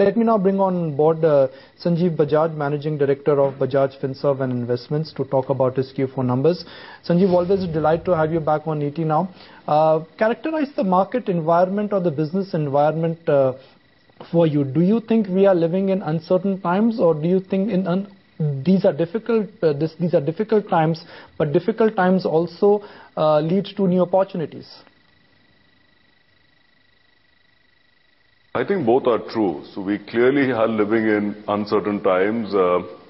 Let me now bring on board Sanjeev Bajaj, Managing Director of Bajaj Finserv and Investments, to talk about his Q4 numbers. Sanjeev, always a delight to have you back on ET now. Characterize the market environment or the business environment for you. Do you think we are living in uncertain times, or do you think these are difficult times, but difficult times also lead to new opportunities? I think both are true. So we clearly are living in uncertain times.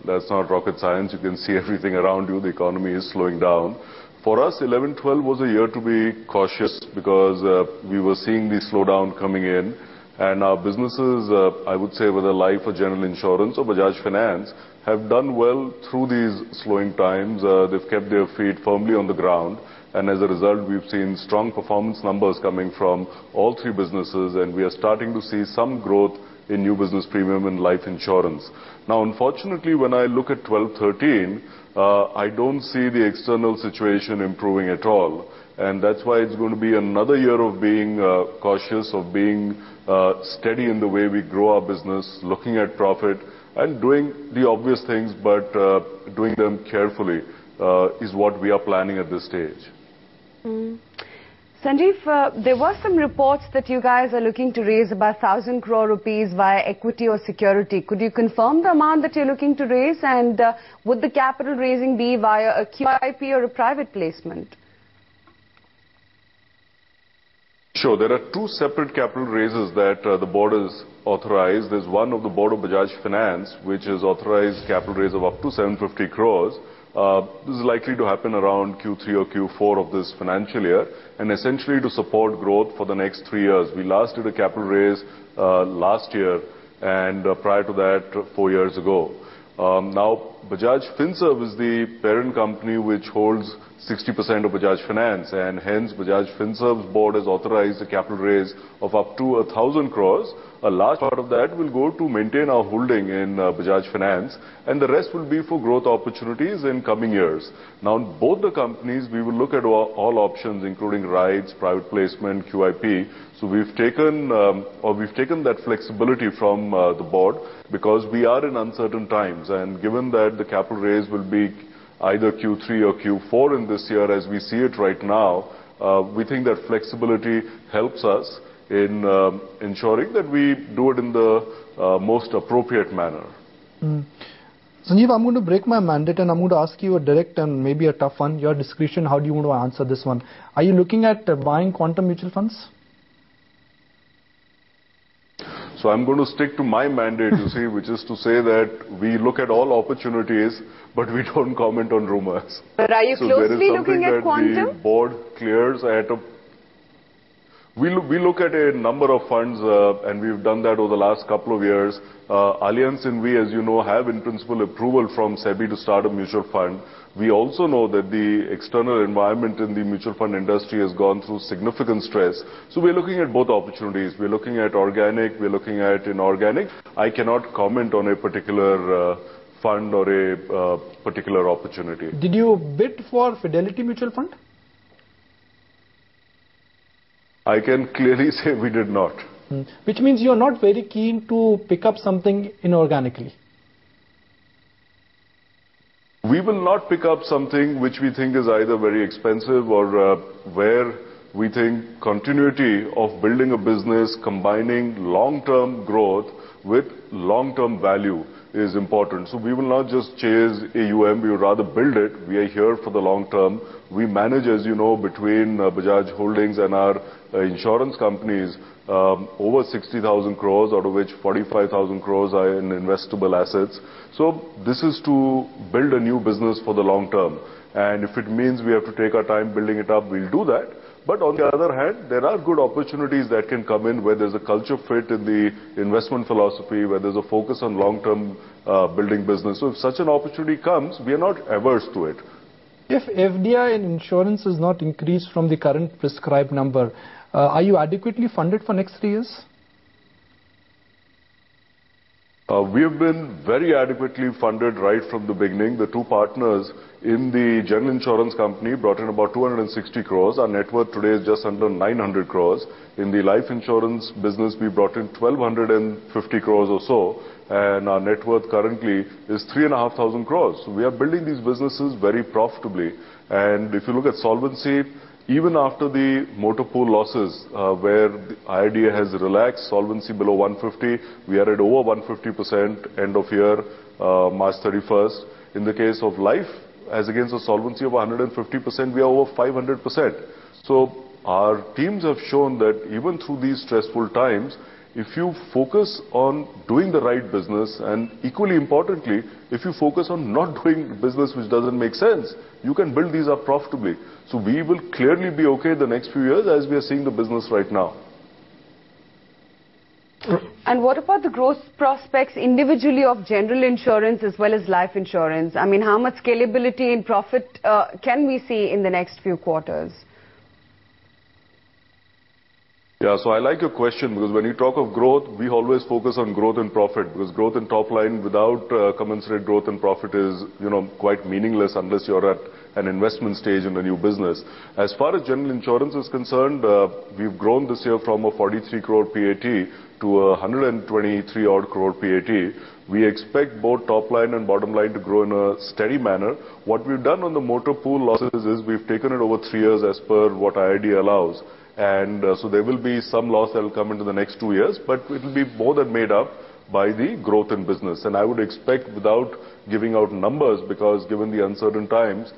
That's not rocket science. You can see everything around you. The economy is slowing down. For us, 11-12 was a year to be cautious because we were seeing the slowdown coming in. And our businesses, I would say whether life or general insurance or Bajaj Finance, have done well through these slowing times. They've kept their feet firmly on the ground. And as a result, we've seen strong performance numbers coming from all three businesses, and we are starting to see some growth in new business premium and life insurance. Now, unfortunately, when I look at 12-13, I don't see the external situation improving at all. And that's why it's going to be another year of being cautious, of being steady in the way we grow our business, looking at profit, and doing the obvious things, but doing them carefully is what we are planning at this stage. Sanjeev, there were some reports that you guys are looking to raise about 1,000 crore rupees via equity or security. Could you confirm the amount that you're looking to raise, and would the capital raising be via a QIP or a private placement? Sure. There are two separate capital raises that the board has authorized. There's one of the board of Bajaj Finance, which has authorized capital raise of up to 750 crores. This is likely to happen around Q3 or Q4 of this financial year, and essentially to support growth for the next 3 years. We last did a capital raise last year, and prior to that, 4 years ago. Now, Bajaj Finserv is the parent company which holds 60% of Bajaj Finance, and hence Bajaj Finserv's board has authorized a capital raise of up to 1,000 crores. A large part of that will go to maintain our holding in Bajaj Finance, and the rest will be for growth opportunities in coming years. Now, in both the companies, we will look at all options, including rights, private placement, QIP. So we've taken that flexibility from the board because we are in uncertain times, and given that the capital raise will be either Q3 or Q4 in this year as we see it right now, we think that flexibility helps us in ensuring that we do it in the most appropriate manner. Sanjeev, I'm going to break my mandate and I'm going to ask you a direct and maybe a tough one. Your discretion, how do you want to answer this one? Are you looking at buying quantum mutual funds? So I'm going to stick to my mandate, you see, which is to say that we look at all opportunities, but we don't comment on rumors. But are you closely looking at quantum? The board clears at a... We look at a number of funds, and we've done that over the last couple of years. Allianz and we, as you know, have in principle approval from SEBI to start a mutual fund. We also know that the external environment in the mutual fund industry has gone through significant stress. So we're looking at both opportunities. We're looking at organic, we're looking at inorganic. I cannot comment on a particular fund or a particular opportunity. Did you bid for Fidelity Mutual Fund? I can clearly say we did not. Which means you're not very keen to pick up something inorganically. We will not pick up something which we think is either very expensive or where we think continuity of building a business, combining long-term growth with long-term value is important. So we will not just chase AUM, we would rather build it. We are here for the long term. We manage, as you know, between Bajaj Holdings and our insurance companies, over 60,000 crores, out of which 45,000 crores are in investable assets. So this is to build a new business for the long term. And if it means we have to take our time building it up, we'll do that. But on the other hand, there are good opportunities that can come in where there's a culture fit in the investment philosophy, where there's a focus on long-term building business. So if such an opportunity comes, we are not averse to it. If FDI in insurance is not increased from the current prescribed number, are you adequately funded for next 3 years? We have been very adequately funded right from the beginning. The two partners in the general insurance company brought in about 260 crores. Our net worth today is just under 900 crores. In the life insurance business, we brought in 1,250 crores or so, and our net worth currently is 3,500 crores. So we are building these businesses very profitably. And if you look at solvency, even after the motor pool losses, where the IRDA has relaxed solvency below 150, we are at over 150% end of year, March 31st. In the case of life, as against a solvency of 150%, we are over 500%. So our teams have shown that even through these stressful times, if you focus on doing the right business, and equally importantly, if you focus on not doing business which doesn't make sense, you can build these up profitably. So we will clearly be okay the next few years as we are seeing the business right now. And what about the growth prospects individually of general insurance as well as life insurance? I mean, how much scalability in profit can we see in the next few quarters? Yeah, so I like your question, because when you talk of growth, we always focus on growth and profit, because growth in top line without commensurate growth and profit is, quite meaningless unless you're at an investment stage in a new business. As far as general insurance is concerned, we've grown this year from a 43 crore PAT to a 123 odd crore PAT. We expect both top line and bottom line to grow in a steady manner. What we've done on the motor pool losses is we've taken it over 3 years as per what IRDA allows. And so there will be some loss that will come into the next 2 years, but it will be more than made up by the growth in business. And I would expect, without giving out numbers, because given the uncertain times,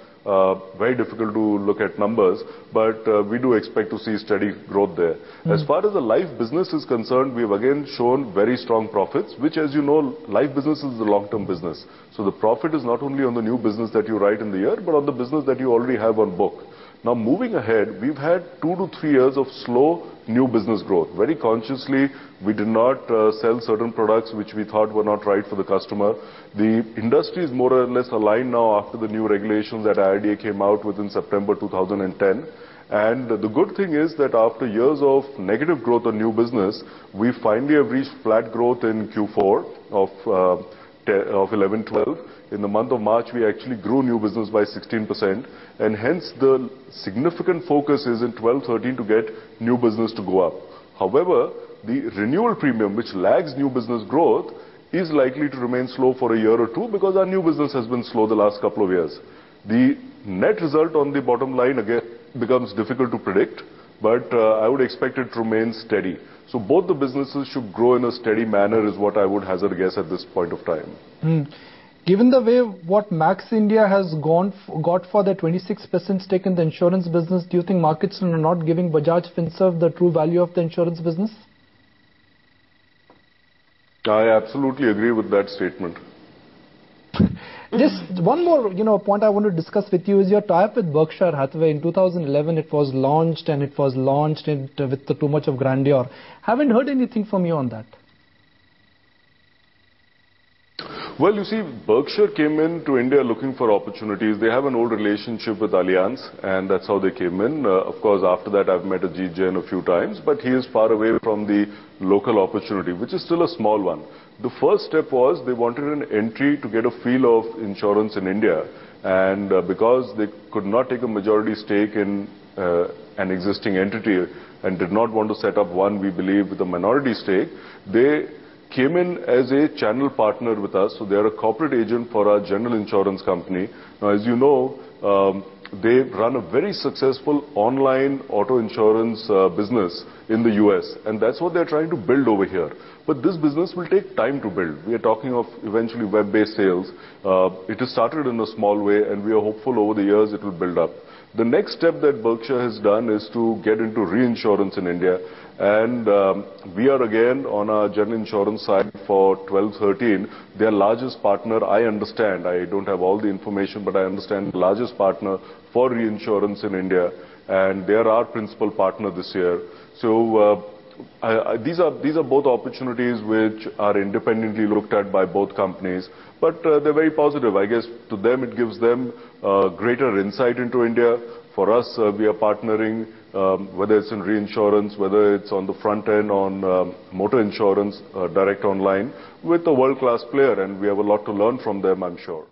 very difficult to look at numbers, but we do expect to see steady growth there. As far as the life business is concerned, we have again shown very strong profits, which, as you know, life business is a long-term business. So the profit is not only on the new business that you write in the year, but on the business that you already have on book. Now, moving ahead, we've had 2 to 3 years of slow new business growth. Very consciously, we did not sell certain products which we thought were not right for the customer. The industry is more or less aligned now after the new regulations that IRDA came out with in September 2010. And the good thing is that after years of negative growth on new business, we finally have reached flat growth in Q4 of 11-12. In the month of March, we actually grew new business by 16%, and hence the significant focus is in 12-13 to get new business to go up. However, the renewal premium, which lags new business growth, is likely to remain slow for a year or two, because our new business has been slow the last couple of years. The net result on the bottom line again becomes difficult to predict, but I would expect it to remain steady. So both the businesses should grow in a steady manner is what I would hazard a guess at this point of time. Given the way what Max India has got for their 26% stake in the insurance business, do you think markets are not giving Bajaj Finserv the true value of the insurance business? I absolutely agree with that statement. Just one more, point I want to discuss with you is your tie-up with Berkshire Hathaway. In 2011, it was launched with too much of grandeur. Haven't heard anything from you on that. Well, you see, Berkshire came into India looking for opportunities. They have an old relationship with Allianz, and that's how they came in. Of course, after that, I've met Ajit Jain a few times, but he is far away from the local opportunity, which is still a small one. The first step was they wanted an entry to get a feel of insurance in India, and because they could not take a majority stake in an existing entity and did not want to set up one, we believe, with a minority stake, they came in as a channel partner with us. So they are a corporate agent for our general insurance company. Now, as you know, they run a very successful online auto insurance business in the US, and that's what they're trying to build over here. But this business will take time to build. We are talking of eventually web-based sales. It has started in a small way, and we are hopeful over the years it will build up. The next step that Berkshire has done is to get into reinsurance in India. And we are again on our general insurance side for 12-13. Their largest partner, I understand, I don't have all the information, but I understand the largest partner for reinsurance in India. And they are our principal partner this year. So these are both opportunities which are independently looked at by both companies. But they're very positive. I guess to them it gives them greater insight into India. For us, we are partnering, whether it's in reinsurance, whether it's on the front end on motor insurance, direct online, with a world-class player, and we have a lot to learn from them, I'm sure.